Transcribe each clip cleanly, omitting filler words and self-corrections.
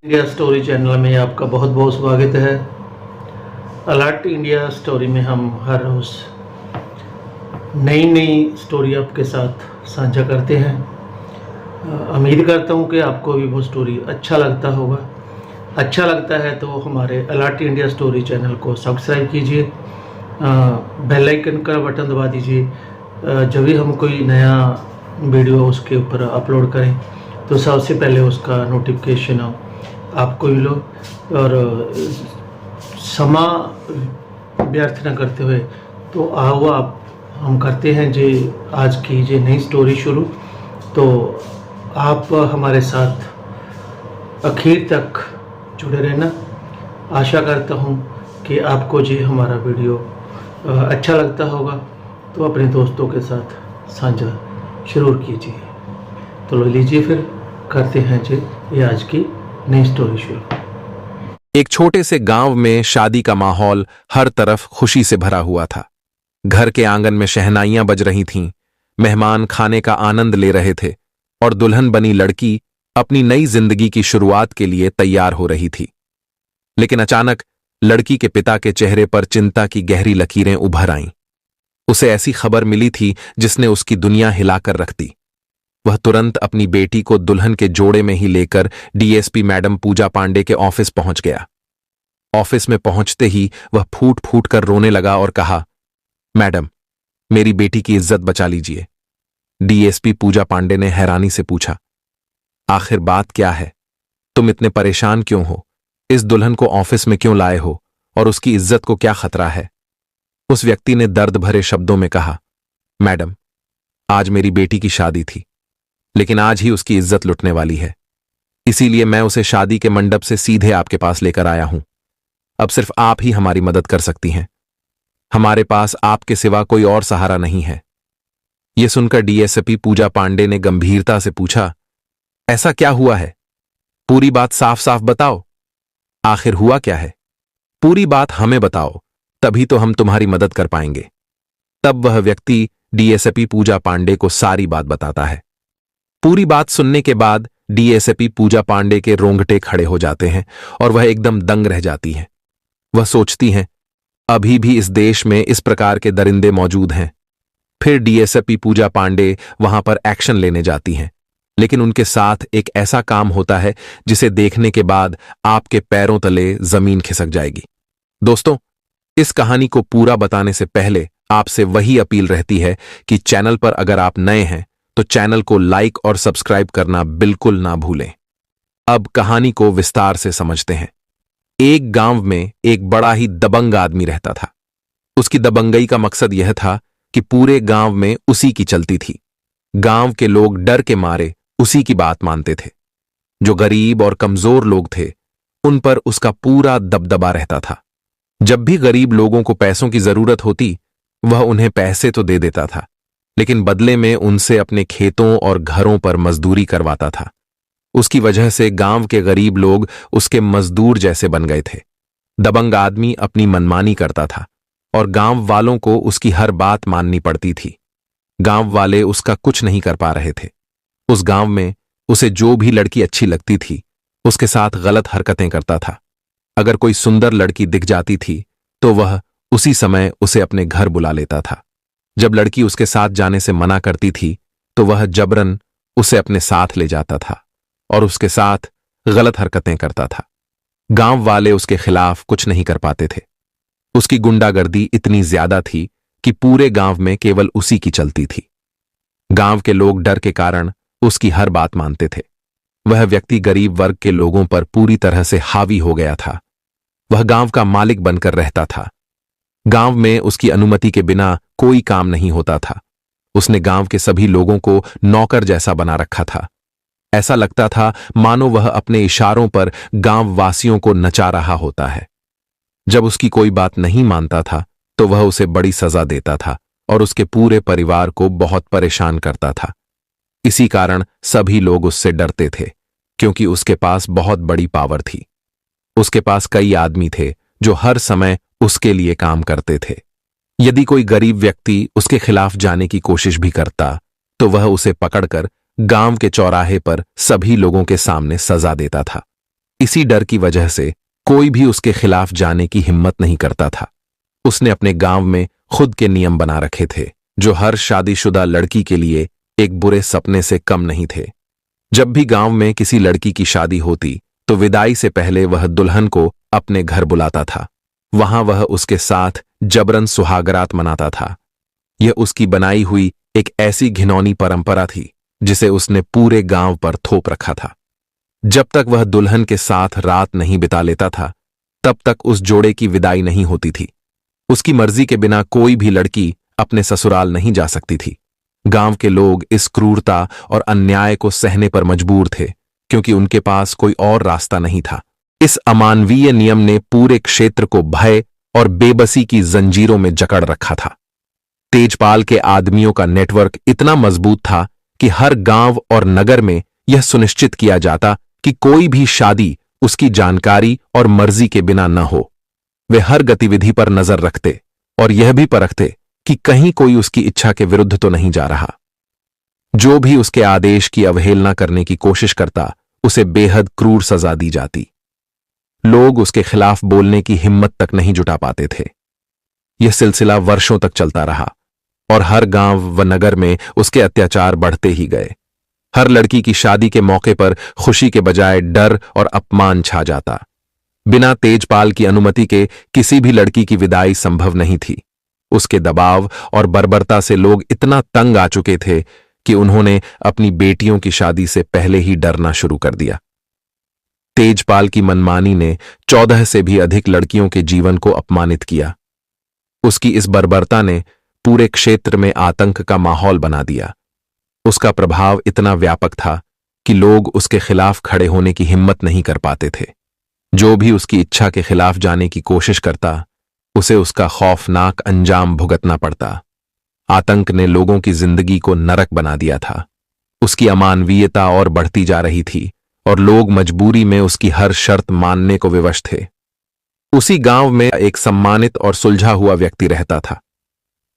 India story channel में आपका बहुत बहुत स्वागत है। अलर्ट इंडिया स्टोरी में हम हर रोज़ नई नई स्टोरी आपके साथ साझा करते हैं। उम्मीद करता हूँ कि आपको भी वो स्टोरी अच्छा लगता होगा। अच्छा लगता है तो हमारे अलर्ट इंडिया स्टोरी चैनल को सब्सक्राइब कीजिए, बेल आइकन का बटन दबा दीजिए। जब भी हम कोई नया वीडियो उसके ऊपर अपलोड करें तो सबसे पहले उसका नोटिफिकेशन आपको मिलो। और समा व्यर्थ न करते हुए तो आओ आप हम करते हैं जी आज की जी नई स्टोरी शुरू। तो आप हमारे साथ आखिर तक जुड़े रहना। आशा करता हूँ कि आपको जी हमारा वीडियो अच्छा लगता होगा, तो अपने दोस्तों के साथ साझा जरूर कीजिए। तो लो लीजिए फिर करते हैं जी ये आज की नई स्टोरी शुरू। एक छोटे से गांव में शादी का माहौल हर तरफ खुशी से भरा हुआ था। घर के आंगन में शहनाइयां बज रही थीं, मेहमान खाने का आनंद ले रहे थे और दुल्हन बनी लड़की अपनी नई जिंदगी की शुरुआत के लिए तैयार हो रही थी। लेकिन अचानक लड़की के पिता के चेहरे पर चिंता की गहरी लकीरें उभर आईं। उसे ऐसी खबर मिली थी जिसने उसकी दुनिया हिलाकर रख दी। वह तुरंत अपनी बेटी को दुल्हन के जोड़े में ही लेकर डीएसपी मैडम पूजा पांडे के ऑफिस पहुंच गया। ऑफिस में पहुंचते ही वह फूट फूट कर रोने लगा और कहा, मैडम, मेरी बेटी की इज्जत बचा लीजिए। डीएसपी पूजा पांडे ने हैरानी से पूछा, आखिर बात क्या है? तुम इतने परेशान क्यों हो? इस दुल्हन को ऑफिस में क्यों लाए हो और उसकी इज्जत को क्या खतरा है? उस व्यक्ति ने दर्द भरे शब्दों में कहा, मैडम, आज मेरी बेटी की शादी थी, लेकिन आज ही उसकी इज्जत लुटने वाली है। इसीलिए मैं उसे शादी के मंडप से सीधे आपके पास लेकर आया हूं। अब सिर्फ आप ही हमारी मदद कर सकती हैं। हमारे पास आपके सिवा कोई और सहारा नहीं है। यह सुनकर डीएसपी पूजा पांडे ने गंभीरता से पूछा, ऐसा क्या हुआ है? पूरी बात साफ साफ बताओ। आखिर हुआ क्या है? पूरी बात हमें बताओ, तभी तो हम तुम्हारी मदद कर पाएंगे। तब वह व्यक्ति डीएसपी पूजा पांडे को सारी बात बताता है। पूरी बात सुनने के बाद डीएसपी पूजा पांडे के रोंगटे खड़े हो जाते हैं और वह एकदम दंग रह जाती हैं। वह सोचती हैं, अभी भी इस देश में इस प्रकार के दरिंदे मौजूद हैं। फिर डीएसपी पूजा पांडे वहां पर एक्शन लेने जाती हैं, लेकिन उनके साथ एक ऐसा काम होता है जिसे देखने के बाद आपके पैरों तले जमीन खिसक जाएगी। दोस्तों, इस कहानी को पूरा बताने से पहले आपसे वही अपील रहती है कि चैनल पर अगर आप नए हैं तो चैनल को लाइक और सब्सक्राइब करना बिल्कुल ना भूलें। अब कहानी को विस्तार से समझते हैं। एक गांव में एक बड़ा ही दबंग आदमी रहता था। उसकी दबंगई का मकसद यह था कि पूरे गांव में उसी की चलती थी। गांव के लोग डर के मारे उसी की बात मानते थे। जो गरीब और कमजोर लोग थे उन पर उसका पूरा दबदबा रहता था। जब भी गरीब लोगों को पैसों की जरूरत होती वह उन्हें पैसे तो दे देता था, लेकिन बदले में उनसे अपने खेतों और घरों पर मजदूरी करवाता था। उसकी वजह से गांव के गरीब लोग उसके मजदूर जैसे बन गए थे। दबंग आदमी अपनी मनमानी करता था और गांव वालों को उसकी हर बात माननी पड़ती थी। गांव वाले उसका कुछ नहीं कर पा रहे थे। उस गांव में उसे जो भी लड़की अच्छी लगती थी उसके साथ गलत हरकतें करता था। अगर कोई सुंदर लड़की दिख जाती थी तो वह उसी समय उसे अपने घर बुला लेता था। जब लड़की उसके साथ जाने से मना करती थी तो वह जबरन उसे अपने साथ ले जाता था और उसके साथ गलत हरकतें करता था। गांव वाले उसके खिलाफ कुछ नहीं कर पाते थे। उसकी गुंडागर्दी इतनी ज्यादा थी कि पूरे गांव में केवल उसी की चलती थी। गांव के लोग डर के कारण उसकी हर बात मानते थे। वह व्यक्ति गरीब वर्ग के लोगों पर पूरी तरह से हावी हो गया था। वह गांव का मालिक बनकर रहता था। गांव में उसकी अनुमति के बिना कोई काम नहीं होता था। उसने गांव के सभी लोगों को नौकर जैसा बना रखा था। ऐसा लगता था मानो वह अपने इशारों पर गांव वासियों को नचा रहा होता है। जब उसकी कोई बात नहीं मानता था तो वह उसे बड़ी सजा देता था और उसके पूरे परिवार को बहुत परेशान करता था। इसी कारण सभी लोग उससे डरते थे, क्योंकि उसके पास बहुत बड़ी पावर थी। उसके पास कई आदमी थे जो हर समय उसके लिए काम करते थे। यदि कोई गरीब व्यक्ति उसके खिलाफ जाने की कोशिश भी करता तो वह उसे पकड़कर गांव के चौराहे पर सभी लोगों के सामने सजा देता था। इसी डर की वजह से कोई भी उसके खिलाफ जाने की हिम्मत नहीं करता था। उसने अपने गांव में खुद के नियम बना रखे थे, जो हर शादीशुदा लड़की के लिए एक बुरे सपने से कम नहीं थे। जब भी गांव में किसी लड़की की शादी होती तो विदाई से पहले वह दुल्हन को अपने घर बुलाता था। वहां वह उसके साथ जबरन सुहागरात मनाता था। यह उसकी बनाई हुई एक ऐसी घिनौनी परंपरा थी जिसे उसने पूरे गांव पर थोप रखा था। जब तक वह दुल्हन के साथ रात नहीं बिता लेता था, तब तक उस जोड़े की विदाई नहीं होती थी। उसकी मर्जी के बिना कोई भी लड़की अपने ससुराल नहीं जा सकती थी। गांव के लोग इस क्रूरता और अन्याय को सहने पर मजबूर थे, क्योंकि उनके पास कोई और रास्ता नहीं था। इस अमानवीय नियम ने पूरे क्षेत्र को भय और बेबसी की जंजीरों में जकड़ रखा था। तेजपाल के आदमियों का नेटवर्क इतना मजबूत था कि हर गांव और नगर में यह सुनिश्चित किया जाता कि कोई भी शादी उसकी जानकारी और मर्जी के बिना न हो। वे हर गतिविधि पर नजर रखते और यह भी परखते कि कहीं कोई उसकी इच्छा के विरुद्ध तो नहीं जा रहा। जो भी उसके आदेश की अवहेलना करने की कोशिश करता, उसे बेहद क्रूर सजा दी जाती। लोग उसके खिलाफ बोलने की हिम्मत तक नहीं जुटा पाते थे। यह सिलसिला वर्षों तक चलता रहा और हर गांव व नगर में उसके अत्याचार बढ़ते ही गए। हर लड़की की शादी के मौके पर खुशी के बजाय डर और अपमान छा जाता। बिना तेजपाल की अनुमति के किसी भी लड़की की विदाई संभव नहीं थी। उसके दबाव और बर्बरता से लोग इतना तंग आ चुके थे कि उन्होंने अपनी बेटियों की शादी से पहले ही डरना शुरू कर दिया। तेजपाल की मनमानी ने 14 से भी अधिक लड़कियों के जीवन को अपमानित किया। उसकी इस बर्बरता ने पूरे क्षेत्र में आतंक का माहौल बना दिया। उसका प्रभाव इतना व्यापक था कि लोग उसके खिलाफ खड़े होने की हिम्मत नहीं कर पाते थे। जो भी उसकी इच्छा के खिलाफ जाने की कोशिश करता, उसे उसका खौफनाक अंजाम भुगतना पड़ता। आतंक ने लोगों की जिंदगी को नरक बना दिया था। उसकी अमानवीयता और बढ़ती जा रही थी और लोग मजबूरी में उसकी हर शर्त मानने को विवश थे। उसी गांव में एक सम्मानित और सुलझा हुआ व्यक्ति रहता था।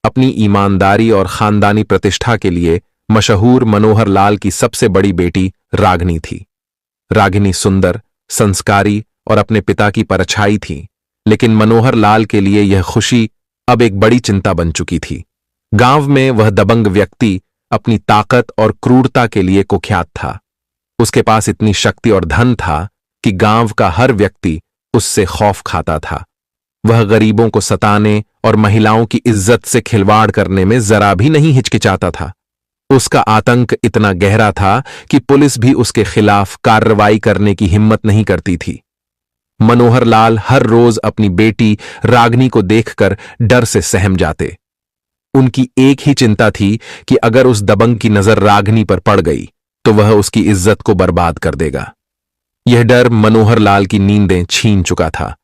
अपनी ईमानदारी और खानदानी प्रतिष्ठा के लिए मशहूर मनोहर लाल की सबसे बड़ी बेटी रागिनी थी। रागिनी सुंदर, संस्कारी और अपने पिता की परछाई थी, लेकिन मनोहर लाल के लिए यह खुशी अब एक बड़ी चिंता बन चुकी थी। गांव में वह दबंग व्यक्ति अपनी ताकत और क्रूरता के लिए कुख्यात था। उसके पास इतनी शक्ति और धन था कि गांव का हर व्यक्ति उससे खौफ खाता था। वह गरीबों को सताने और महिलाओं की इज्जत से खिलवाड़ करने में जरा भी नहीं हिचकिचाता था। उसका आतंक इतना गहरा था कि पुलिस भी उसके खिलाफ कार्रवाई करने की हिम्मत नहीं करती थी। मनोहर लाल हर रोज अपनी बेटी रागिनी को देखकर डर से सहम जाते। उनकी एक ही चिंता थी कि अगर उस दबंग की नजर रागिनी पर पड़ गई तो वह उसकी इज्जत को बर्बाद कर देगा। यह डर मनोहर लाल की नींदें छीन चुका था।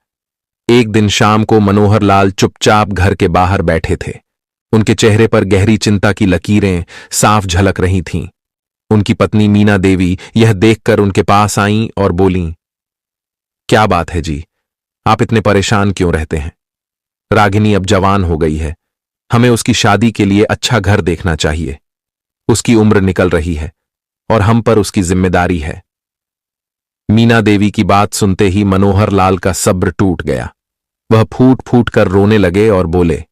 एक दिन शाम को मनोहर लाल चुपचाप घर के बाहर बैठे थे। उनके चेहरे पर गहरी चिंता की लकीरें साफ झलक रही थीं। उनकी पत्नी मीना देवी यह देखकर उनके पास आईं और बोलीं, क्या बात है जी, आप इतने परेशान क्यों रहते हैं? रागिनी अब जवान हो गई है, हमें उसकी शादी के लिए अच्छा घर देखना चाहिए। उसकी उम्र निकल रही है और हम पर उसकी जिम्मेदारी है। मीना देवी की बात सुनते ही मनोहर लाल का सब्र टूट गया। वह फूट फूट कर रोने लगे और बोले,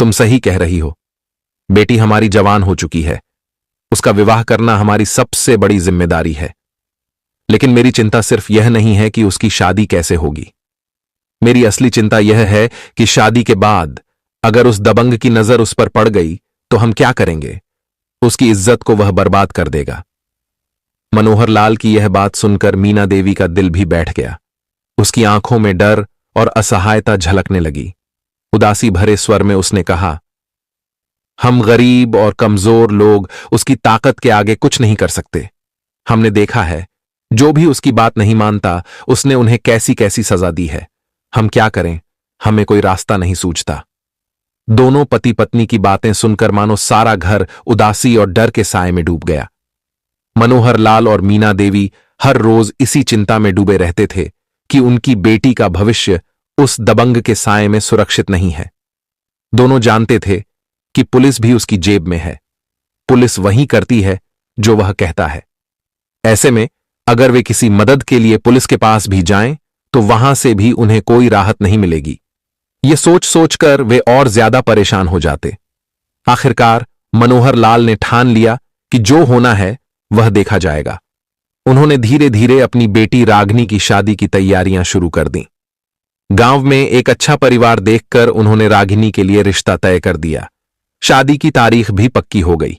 तुम सही कह रही हो, बेटी हमारी जवान हो चुकी है, उसका विवाह करना हमारी सबसे बड़ी जिम्मेदारी है। लेकिन मेरी चिंता सिर्फ यह नहीं है कि उसकी शादी कैसे होगी। मेरी असली चिंता यह है कि शादी के बाद अगर उस दबंग की नजर उस पर पड़ गई तो हम क्या करेंगे? उसकी इज्जत को वह बर्बाद कर देगा। मनोहर लाल की यह बात सुनकर मीना देवी का दिल भी बैठ गया। उसकी आंखों में डर और असहायता झलकने लगी। उदासी भरे स्वर में उसने कहा, हम गरीब और कमजोर लोग उसकी ताकत के आगे कुछ नहीं कर सकते। हमने देखा है, जो भी उसकी बात नहीं मानता उसने उन्हें कैसी कैसी सजा दी है। हम क्या करें? हमें कोई रास्ता नहीं सूझता। दोनों पति पत्नी की बातें सुनकर मानो सारा घर उदासी और डर के साए में डूब गया। मनोहर लाल और मीना देवी हर रोज इसी चिंता में डूबे रहते थे कि उनकी बेटी का भविष्य उस दबंग के साए में सुरक्षित नहीं है। दोनों जानते थे कि पुलिस भी उसकी जेब में है। पुलिस वही करती है जो वह कहता है। ऐसे में अगर वे किसी मदद के लिए पुलिस के पास भी जाएं तो वहां से भी उन्हें कोई राहत नहीं मिलेगी। ये सोच सोचकर वे और ज्यादा परेशान हो जाते। आखिरकार मनोहर लाल ने ठान लिया कि जो होना है वह देखा जाएगा। उन्होंने धीरे धीरे अपनी बेटी रागिनी की शादी की तैयारियां शुरू कर दी। गांव में एक अच्छा परिवार देखकर उन्होंने रागिनी के लिए रिश्ता तय कर दिया। शादी की तारीख भी पक्की हो गई।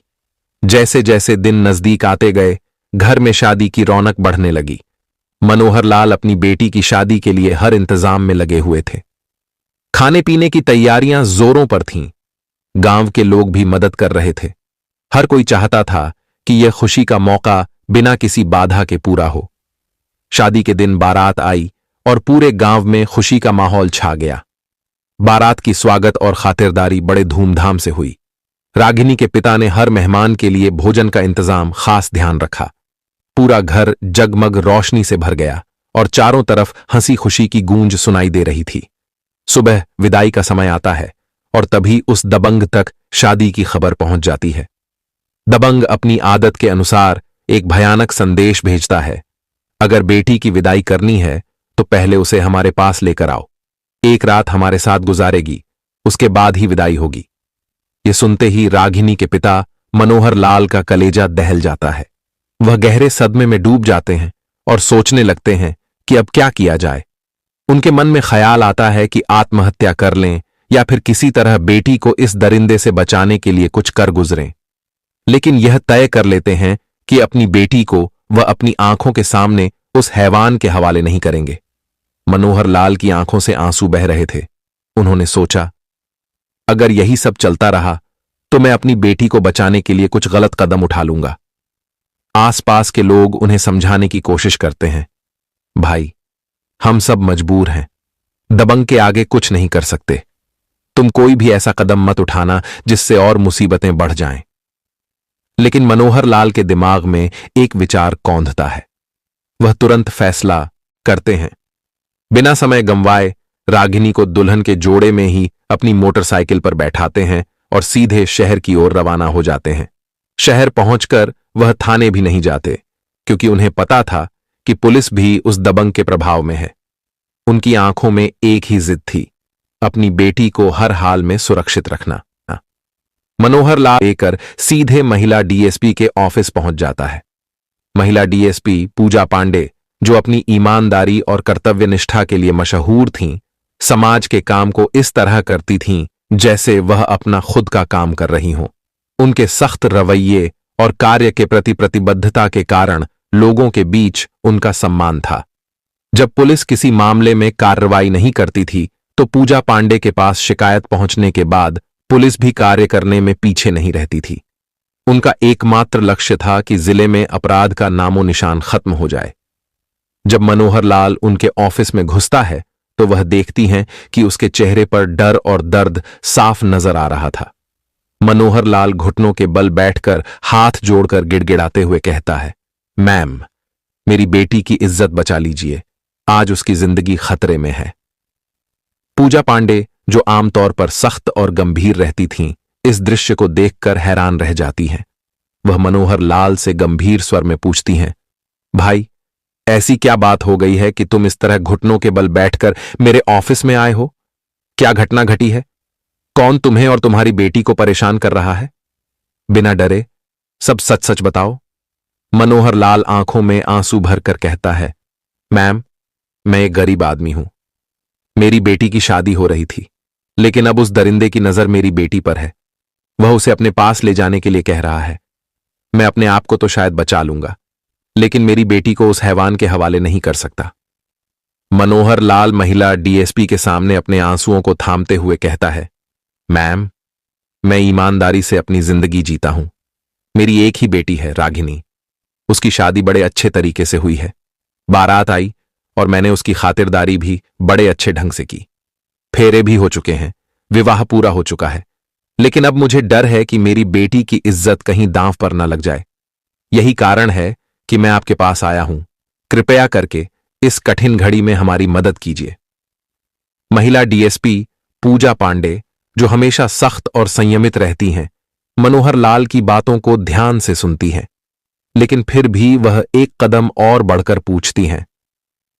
जैसे जैसे दिन नजदीक आते गए, घर में शादी की रौनक बढ़ने लगी। मनोहर लाल अपनी बेटी की शादी के लिए हर इंतजाम में लगे हुए थे। खाने पीने की तैयारियां जोरों पर थीं। गांव के लोग भी मदद कर रहे थे। हर कोई चाहता था कि यह खुशी का मौका बिना किसी बाधा के पूरा हो। शादी के दिन बारात आई और पूरे गांव में खुशी का माहौल छा गया। बारात की स्वागत और खातिरदारी बड़े धूमधाम से हुई। रागिनी के पिता ने हर मेहमान के लिए भोजन का इंतजाम खास ध्यान रखा। पूरा घर जगमग रोशनी से भर गया और चारों तरफ हंसी खुशी की गूंज सुनाई दे रही थी। सुबह विदाई का समय आता है और तभी उस दबंग तक शादी की खबर पहुंच जाती है। दबंग अपनी आदत के अनुसार एक भयानक संदेश भेजता है, अगर बेटी की विदाई करनी है तो पहले उसे हमारे पास लेकर आओ। एक रात हमारे साथ गुजारेगी, उसके बाद ही विदाई होगी। ये सुनते ही रागिनी के पिता मनोहर लाल का कलेजा दहल जाता है। वह गहरे सदमे में डूब जाते हैं और सोचने लगते हैं कि अब क्या किया जाए। उनके मन में ख्याल आता है कि आत्महत्या कर लें या फिर किसी तरह बेटी को इस दरिंदे से बचाने के लिए कुछ कर गुजरें। लेकिन यह तय कर लेते हैं कि अपनी बेटी को वह अपनी आंखों के सामने उस हैवान के हवाले नहीं करेंगे। मनोहर लाल की आंखों से आंसू बह रहे थे। उन्होंने सोचा, अगर यही सब चलता रहा तो मैं अपनी बेटी को बचाने के लिए कुछ गलत कदम उठा लूंगा। आसपास के लोग उन्हें समझाने की कोशिश करते हैं, भाई हम सब मजबूर हैं, दबंग के आगे कुछ नहीं कर सकते। तुम कोई भी ऐसा कदम मत उठाना जिससे और मुसीबतें बढ़ जाएं। लेकिन मनोहर लाल के दिमाग में एक विचार कौंधता है। वह तुरंत फैसला करते हैं। बिना समय गंवाए रागिनी को दुल्हन के जोड़े में ही अपनी मोटरसाइकिल पर बैठाते हैं और सीधे शहर की ओर रवाना हो जाते हैं। शहर पहुंचकर वह थाने भी नहीं जाते, क्योंकि उन्हें पता था कि पुलिस भी उस दबंग के प्रभाव में है। उनकी आंखों में एक ही जिद थी, अपनी बेटी को हर हाल में सुरक्षित रखना। मनोहर लाल लेकर सीधे महिला डीएसपी के ऑफिस पहुंच जाता है। महिला डीएसपी पूजा पांडे, जो अपनी ईमानदारी और कर्तव्य निष्ठा के लिए मशहूर थीं, समाज के काम को इस तरह करती थीं जैसे वह अपना खुद का काम कर रही हों। उनके सख्त रवैये और कार्य के प्रति प्रतिबद्धता के कारण लोगों के बीच उनका सम्मान था। जब पुलिस किसी मामले में कार्रवाई नहीं करती थी तो पूजा पांडे के पास शिकायत पहुंचने के बाद पुलिस भी कार्य करने में पीछे नहीं रहती थी। उनका एकमात्र लक्ष्य था कि जिले में अपराध का नामो निशान खत्म हो जाए। जब मनोहर लाल उनके ऑफिस में घुसता है तो वह देखती हैं कि उसके चेहरे पर डर और दर्द साफ नजर आ रहा था। मनोहर लाल घुटनों के बल बैठकर हाथ जोड़कर गिड़गिड़ाते हुए कहता है, मैम, मेरी बेटी की इज्जत बचा लीजिए, आज उसकी जिंदगी खतरे में है। पूजा पांडे, जो आमतौर पर सख्त और गंभीर रहती थीं, इस दृश्य को देखकर हैरान रह जाती हैं। वह मनोहर लाल से गंभीर स्वर में पूछती हैं, भाई, ऐसी क्या बात हो गई है कि तुम इस तरह घुटनों के बल बैठकर मेरे ऑफिस में आए हो? क्या घटना घटी है? कौन तुम्हें और तुम्हारी बेटी को परेशान कर रहा है? बिना डरे सब सच सच बताओ। मनोहर लाल आंखों में आंसू भरकर कहता है, मैम, मैं एक गरीब आदमी हूं। मेरी बेटी की शादी हो रही थी, लेकिन अब उस दरिंदे की नजर मेरी बेटी पर है। वह उसे अपने पास ले जाने के लिए कह रहा है। मैं अपने आप को तो शायद बचा लूंगा, लेकिन मेरी बेटी को उस हैवान के हवाले नहीं कर सकता। मनोहर लाल महिला डीएसपी के सामने अपने आंसुओं को थामते हुए कहता है, मैम, मैं ईमानदारी से अपनी जिंदगी जीता हूं। मेरी एक ही बेटी है, रागिनी। उसकी शादी बड़े अच्छे तरीके से हुई है। बारात आई और मैंने उसकी खातिरदारी भी बड़े अच्छे ढंग से की। फेरे भी हो चुके हैं, विवाह पूरा हो चुका है। लेकिन अब मुझे डर है कि मेरी बेटी की इज्जत कहीं दांव पर न लग जाए। यही कारण है कि मैं आपके पास आया हूं। कृपया करके इस कठिन घड़ी में हमारी मदद कीजिए। महिला डीएसपी पूजा पांडे, जो हमेशा सख्त और संयमित रहती हैं, मनोहर लाल की बातों को ध्यान से सुनती हैं। लेकिन फिर भी वह एक कदम और बढ़कर पूछती हैं,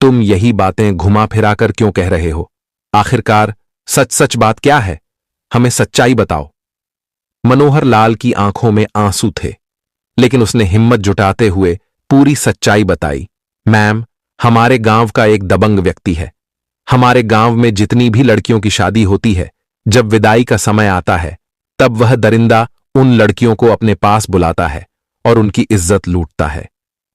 तुम यही बातें घुमा फिराकर क्यों कह रहे हो? आखिरकार सच सच बात क्या है? हमें सच्चाई बताओ। मनोहर लाल की आंखों में आंसू थे, लेकिन उसने हिम्मत जुटाते हुए पूरी सच्चाई बताई। मैम, हमारे गांव का एक दबंग व्यक्ति है। हमारे गांव में जितनी भी लड़कियों की शादी होती है, जब विदाई का समय आता है, तब वह दरिंदा उन लड़कियों को अपने पास बुलाता है और उनकी इज्जत लूटता है।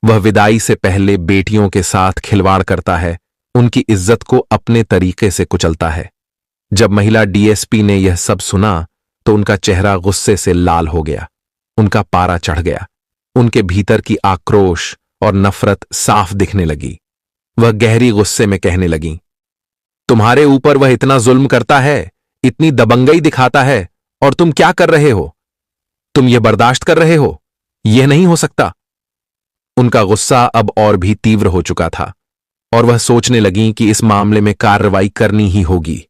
वह विदाई से पहले बेटियों के साथ खिलवाड़ करता है, उनकी इज्जत को अपने तरीके से कुचलता है। जब महिला डीएसपी ने यह सब सुना तो उनका चेहरा गुस्से से लाल हो गया, उनका पारा चढ़ गया, उनके भीतर की आक्रोश और नफरत साफ दिखने लगी। वह गहरी गुस्से में कहने लगी, तुम्हारे ऊपर वह इतना जुल्म करता है, इतनी दबंगई दिखाता है, और तुम क्या कर रहे हो? तुम यह बर्दाश्त कर रहे हो? यह नहीं हो सकता। उनका गुस्सा अब और भी तीव्र हो चुका था और वह सोचने लगी कि इस मामले में कार्रवाई करनी ही होगी,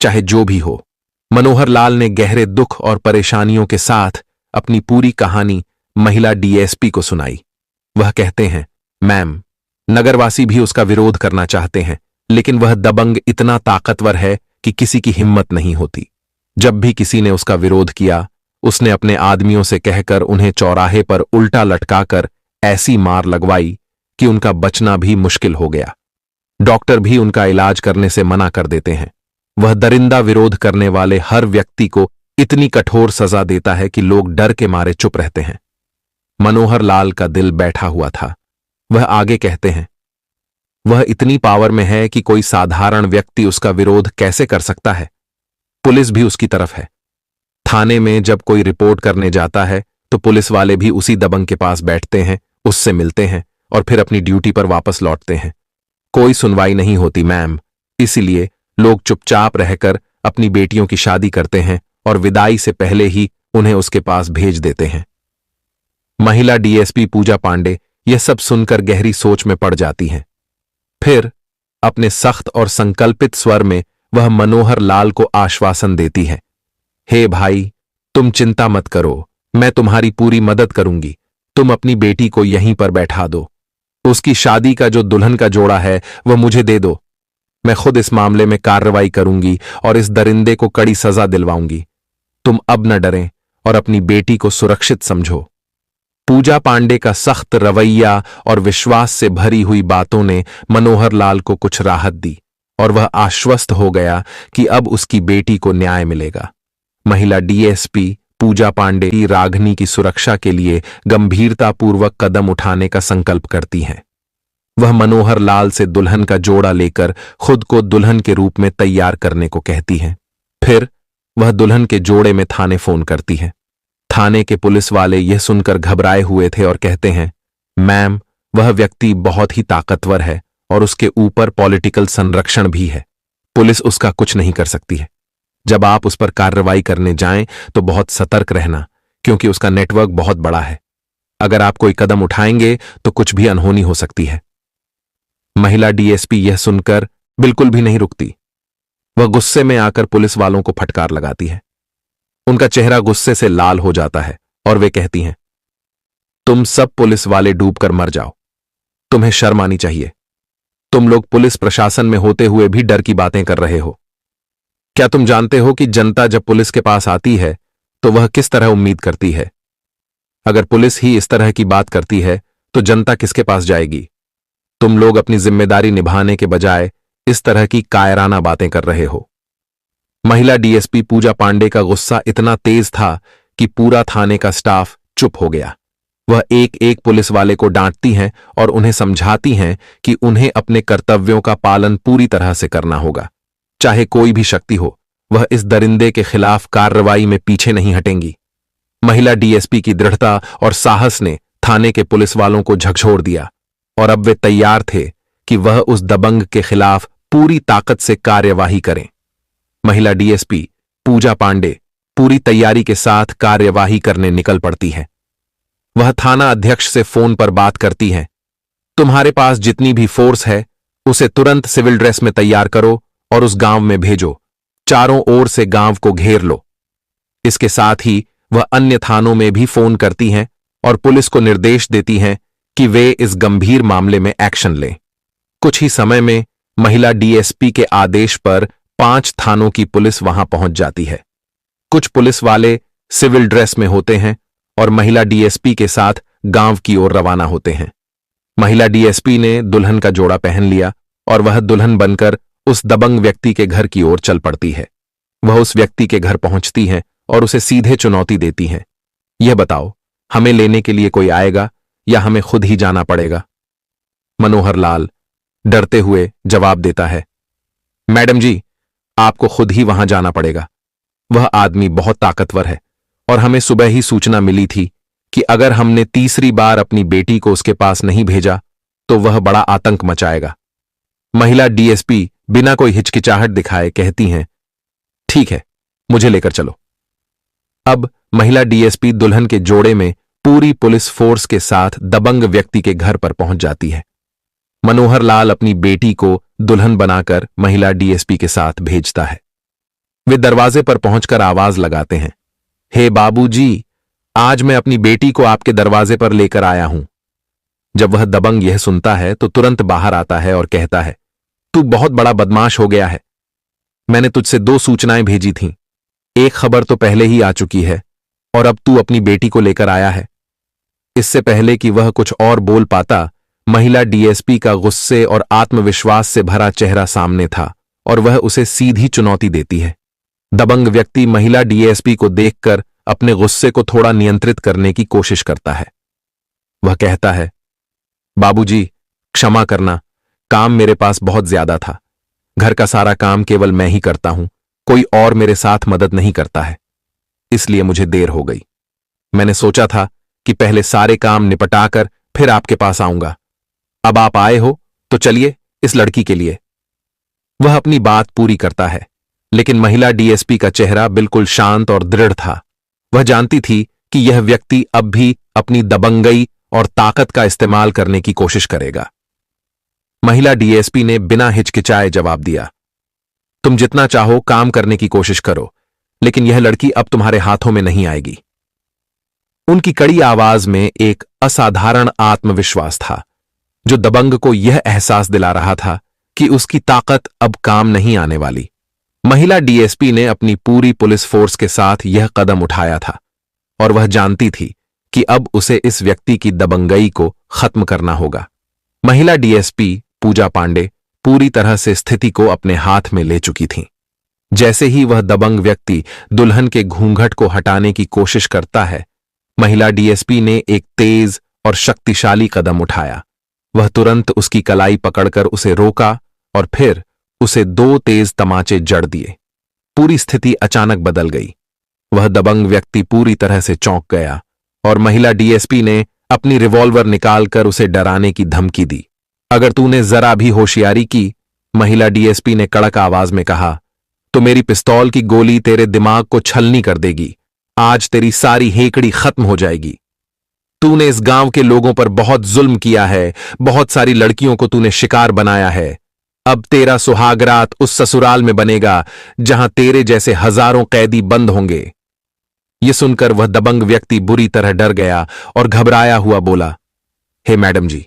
चाहे जो भी हो। मनोहर लाल ने गहरे दुख और परेशानियों के साथ अपनी पूरी कहानी महिला डीएसपी को सुनाई। वह कहते हैं, मैम, नगरवासी भी उसका विरोध करना चाहते हैं, लेकिन वह दबंग इतना ताकतवर है कि किसी की हिम्मत नहीं होती। जब भी किसी ने उसका विरोध किया, उसने अपने आदमियों से कहकर उन्हें चौराहे पर उल्टा लटकाकर ऐसी मार लगवाई कि उनका बचना भी मुश्किल हो गया। डॉक्टर भी उनका इलाज करने से मना कर देते हैं। वह दरिंदा विरोध करने वाले हर व्यक्ति को इतनी कठोर सजा देता है कि लोग डर के मारे चुप रहते हैं। मनोहर लाल का दिल बैठा हुआ था। वह आगे कहते हैं, वह इतनी पावर में है कि कोई साधारण व्यक्ति उसका विरोध कैसे कर सकता है? पुलिस भी उसकी तरफ है। थाने में जब कोई रिपोर्ट करने जाता है तो पुलिस वाले भी उसी दबंग के पास बैठते हैं, उससे मिलते हैं और फिर अपनी ड्यूटी पर वापस लौटते हैं। कोई सुनवाई नहीं होती मैम, इसीलिए लोग चुपचाप रहकर अपनी बेटियों की शादी करते हैं और विदाई से पहले ही उन्हें उसके पास भेज देते हैं। महिला डीएसपी पूजा पांडे यह सब सुनकर गहरी सोच में पड़ जाती हैं। फिर अपने सख्त और संकल्पित स्वर में वह मनोहर लाल को आश्वासन देती है, हे भाई, तुम चिंता मत करो, मैं तुम्हारी पूरी मदद करूंगी। तुम अपनी बेटी को यहीं पर बैठा दो। उसकी शादी का जो दुल्हन का जोड़ा है वह मुझे दे दो। मैं खुद इस मामले में कार्रवाई करूंगी और इस दरिंदे को कड़ी सजा दिलवाऊंगी। तुम अब न डरें और अपनी बेटी को सुरक्षित समझो। पूजा पांडे का सख्त रवैया और विश्वास से भरी हुई बातों ने मनोहर लाल को कुछ राहत दी और वह आश्वस्त हो गया कि अब उसकी बेटी को न्याय मिलेगा। महिला डीएसपी पूजा पांडे की राघनी की सुरक्षा के लिए गंभीरतापूर्वक कदम उठाने का संकल्प करती हैं। वह मनोहर लाल से दुल्हन का जोड़ा लेकर खुद को दुल्हन के रूप में तैयार करने को कहती हैं। फिर वह दुल्हन के जोड़े में थाने फोन करती है। थाने के पुलिस वाले यह सुनकर घबराए हुए थे और कहते हैं, मैम, वह व्यक्ति बहुत ही ताकतवर है और उसके ऊपर पॉलिटिकल संरक्षण भी है। पुलिस उसका कुछ नहीं कर सकती है। जब आप उस पर कार्रवाई करने जाएं तो बहुत सतर्क रहना, क्योंकि उसका नेटवर्क बहुत बड़ा है। अगर आप कोई कदम उठाएंगे तो कुछ भी अनहोनी हो सकती है। महिला डीएसपी यह सुनकर बिल्कुल भी नहीं रुकती। वह गुस्से में आकर पुलिस वालों को फटकार लगाती है। उनका चेहरा गुस्से से लाल हो जाता है और वे कहती हैं, तुम सब पुलिस वाले डूबकर मर जाओ। तुम्हें शर्म आनी चाहिए। तुम लोग पुलिस प्रशासन में होते हुए भी डर की बातें कर रहे हो। क्या तुम जानते हो कि जनता जब पुलिस के पास आती है तो वह किस तरह उम्मीद करती है? अगर पुलिस ही इस तरह की बात करती है तो जनता किसके पास जाएगी? तुम लोग अपनी जिम्मेदारी निभाने के बजाय इस तरह की कायराना बातें कर रहे हो। महिला डीएसपी पूजा पांडे का गुस्सा इतना तेज था कि पूरा थाने का स्टाफ चुप हो गया। वह एक एक पुलिस वाले को डांटती हैं और उन्हें समझाती हैं कि उन्हें अपने कर्तव्यों का पालन पूरी तरह से करना होगा। चाहे कोई भी शक्ति हो, वह इस दरिंदे के खिलाफ कार्रवाई में पीछे नहीं हटेंगी। महिला डीएसपी की दृढ़ता और साहस ने थाने के पुलिस वालों को झकझोर दिया और अब वे तैयार थे कि वह उस दबंग के खिलाफ पूरी ताकत से कार्यवाही करें। महिला डीएसपी पूजा पांडे पूरी तैयारी के साथ कार्यवाही करने निकल पड़ती है। वह थाना अध्यक्ष से फोन पर बात करती हैं, तुम्हारे पास जितनी भी फोर्स है उसे तुरंत सिविल ड्रेस में तैयार करो और उस गांव में भेजो। चारों ओर से गांव को घेर लो। इसके साथ ही वह अन्य थानों में भी फोन करती हैं और पुलिस को निर्देश देती हैं कि वे इस गंभीर मामले में एक्शन लें। कुछ ही समय में महिला डीएसपी के आदेश पर 5 थानों की पुलिस वहां पहुंच जाती है। कुछ पुलिस वाले सिविल ड्रेस में होते हैं और महिला डीएसपी के साथ गांव की ओर रवाना होते हैं। महिला डीएसपी ने दुल्हन का जोड़ा पहन लिया और वह दुल्हन बनकर उस दबंग व्यक्ति के घर की ओर चल पड़ती है। वह उस व्यक्ति के घर पहुंचती है और उसे सीधे चुनौती देती है, यह बताओ, हमें लेने के लिए कोई आएगा या हमें खुद ही जाना पड़ेगा? मनोहर लाल डरते हुए जवाब देता है, मैडम जी, आपको खुद ही वहां जाना पड़ेगा। वह आदमी बहुत ताकतवर है और हमें सुबह ही सूचना मिली थी कि अगर हमने तीसरी बार अपनी बेटी को उसके पास नहीं भेजा तो वह बड़ा आतंक मचाएगा। महिला डीएसपी बिना कोई हिचकिचाहट दिखाए कहती हैं, ठीक है, मुझे लेकर चलो। अब महिला डीएसपी दुल्हन के जोड़े में पूरी पुलिस फोर्स के साथ दबंग व्यक्ति के घर पर पहुंच जाती है। मनोहर लाल अपनी बेटी को दुल्हन बनाकर महिला डीएसपी के साथ भेजता है। वे दरवाजे पर पहुंचकर आवाज लगाते हैं, हे बाबूजी, आज मैं अपनी बेटी को आपके दरवाजे पर लेकर आया हूं। जब वह दबंग यह सुनता है तो तुरंत बाहर आता है और कहता है, तू बहुत बड़ा बदमाश हो गया है। मैंने तुझसे 2 सूचनाएं भेजी थीं। एक खबर तो पहले ही आ चुकी है और अब तू अपनी बेटी को लेकर आया है। इससे पहले कि वह कुछ और बोल पाता, महिला डीएसपी का गुस्से और आत्मविश्वास से भरा चेहरा सामने था और वह उसे सीधी चुनौती देती है। दबंग व्यक्ति महिला डीएसपी को देखकर अपने गुस्से को थोड़ा नियंत्रित करने की कोशिश करता है। वह कहता है, बाबूजी, क्षमा करना, काम मेरे पास बहुत ज्यादा था। घर का सारा काम केवल मैं ही करता हूं, कोई और मेरे साथ मदद नहीं करता है, इसलिए मुझे देर हो गई। मैंने सोचा था कि पहले सारे काम निपटाकर फिर आपके पास आऊंगा। अब आप आए हो तो चलिए इस लड़की के लिए। वह अपनी बात पूरी करता है, लेकिन महिला डीएसपी का चेहरा बिल्कुल शांत और दृढ़ था। वह जानती थी कि यह व्यक्ति अब भी अपनी दबंगई और ताकत का इस्तेमाल करने की कोशिश करेगा। महिला डीएसपी ने बिना हिचकिचाए जवाब दिया, तुम जितना चाहो काम करने की कोशिश करो, लेकिन यह लड़की अब तुम्हारे हाथों में नहीं आएगी। उनकी कड़ी आवाज में एक असाधारण आत्मविश्वास था, जो दबंग को यह एहसास दिला रहा था कि उसकी ताकत अब काम नहीं आने वाली। महिला डीएसपी ने अपनी पूरी पुलिस फोर्स के साथ यह कदम उठाया था और वह जानती थी कि अब उसे इस व्यक्ति की दबंगई को खत्म करना होगा। महिला डीएसपी पूजा पांडे पूरी तरह से स्थिति को अपने हाथ में ले चुकी थीं। जैसे ही वह दबंग व्यक्ति दुल्हन के घूंघट को हटाने की कोशिश करता है, महिला डीएसपी ने एक तेज और शक्तिशाली कदम उठाया। वह तुरंत उसकी कलाई पकड़कर उसे रोका और फिर उसे 2 तेज तमाचे जड़ दिए। पूरी स्थिति अचानक बदल गई। वह दबंग व्यक्ति पूरी तरह से चौंक गया और महिला डीएसपी ने अपनी रिवॉल्वर निकालकर उसे डराने की धमकी दी। अगर तूने जरा भी होशियारी की, महिला डीएसपी ने कड़क आवाज में कहा, तो मेरी पिस्तौल की गोली तेरे दिमाग को छलनी कर देगी। आज तेरी सारी हेकड़ी खत्म हो जाएगी। तूने इस गांव के लोगों पर बहुत जुल्म किया है, बहुत सारी लड़कियों को तूने शिकार बनाया है। अब तेरा सुहागरात उस ससुराल में बनेगा जहां तेरे जैसे हजारों कैदी बंद होंगे। यह सुनकर वह दबंग व्यक्ति बुरी तरह डर गया और घबराया हुआ बोला, हे मैडम जी,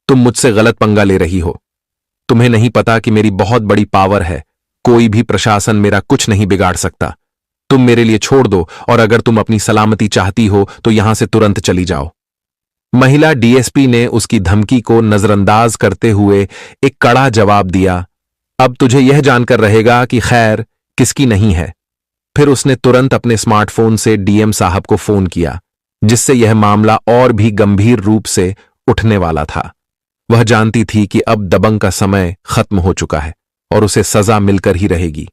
तुम मुझसे गलत पंगा ले रही हो। तुम्हें नहीं पता कि मेरी बहुत बड़ी पावर है। कोई भी प्रशासन मेरा कुछ नहीं बिगाड़ सकता। तुम मेरे लिए छोड़ दो और अगर तुम अपनी सलामती चाहती हो तो यहां से तुरंत चली जाओ। महिला डीएसपी ने उसकी धमकी को नजरअंदाज करते हुए एक कड़ा जवाब दिया, अब तुझे यह जानकर रहेगा कि खैर किसकी नहीं है। फिर उसने तुरंत अपने स्मार्टफोन से डीएम साहब को फोन किया, जिससे यह मामला और भी गंभीर रूप से उठने वाला था। वह जानती थी कि अब दबंग का समय खत्म हो चुका है और उसे सजा मिलकर ही रहेगी।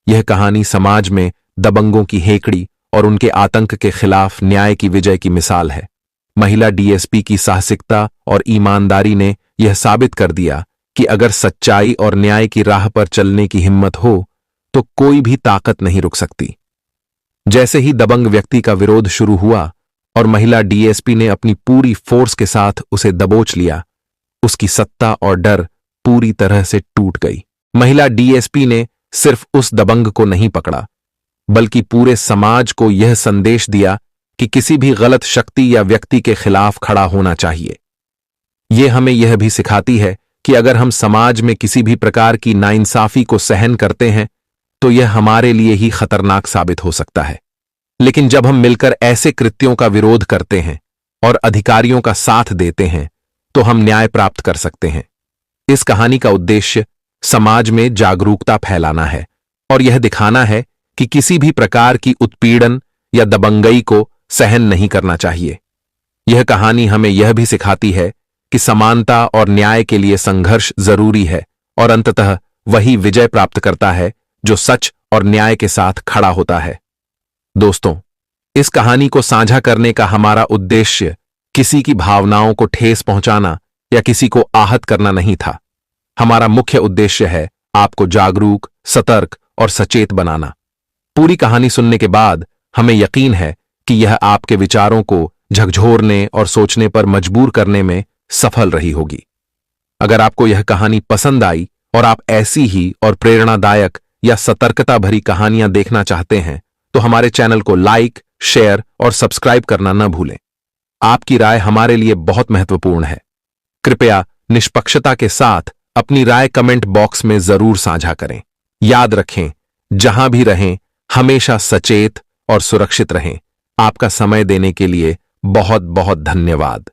यह कहानी समाज में दबंगों की हेकड़ी और उनके आतंक के खिलाफ न्याय की विजय की मिसाल है। महिला डीएसपी की साहसिकता और ईमानदारी ने यह साबित कर दिया कि अगर सच्चाई और न्याय की राह पर चलने की हिम्मत हो तो कोई भी ताकत नहीं रुक सकती। जैसे ही दबंग व्यक्ति का विरोध शुरू हुआ और महिला डीएसपी ने अपनी पूरी फोर्स के साथ उसे दबोच लिया, उसकी सत्ता और डर पूरी तरह से टूट गई। महिला डीएसपी ने सिर्फ उस दबंग को नहीं पकड़ा, बल्कि पूरे समाज को यह संदेश दिया कि किसी भी गलत शक्ति या व्यक्ति के खिलाफ खड़ा होना चाहिए। ये हमें यह भी सिखाती है कि अगर हम समाज में किसी भी प्रकार की नाइंसाफी को सहन करते हैं तो यह हमारे लिए ही खतरनाक साबित हो सकता है। लेकिन जब हम मिलकर ऐसे कृत्यों का विरोध करते हैं और अधिकारियों का साथ देते हैं तो हम न्याय प्राप्त कर सकते हैं। इस कहानी का उद्देश्य समाज में जागरूकता फैलाना है और यह दिखाना है कि किसी भी प्रकार की उत्पीड़न या दबंगई को सहन नहीं करना चाहिए। यह कहानी हमें यह भी सिखाती है कि समानता और न्याय के लिए संघर्ष जरूरी है और अंततः वही विजय प्राप्त करता है जो सच और न्याय के साथ खड़ा होता है। दोस्तों, इस कहानी को साझा करने का हमारा उद्देश्य किसी की भावनाओं को ठेस पहुंचाना या किसी को आहत करना नहीं था। हमारा मुख्य उद्देश्य है आपको जागरूक, सतर्क और सचेत बनाना। पूरी कहानी सुनने के बाद हमें यकीन है कि यह आपके विचारों को झकझोरने और सोचने पर मजबूर करने में सफल रही होगी। अगर आपको यह कहानी पसंद आई और आप ऐसी ही और प्रेरणादायक या सतर्कता भरी कहानियां देखना चाहते हैं तो हमारे चैनल को लाइक, शेयर और सब्सक्राइब करना न भूलें। आपकी राय हमारे लिए बहुत महत्वपूर्ण है। कृपया निष्पक्षता के साथ अपनी राय कमेंट बॉक्स में जरूर साझा करें। याद रखें, जहां भी रहें हमेशा सचेत और सुरक्षित रहें। आपका समय देने के लिए बहुत बहुत धन्यवाद।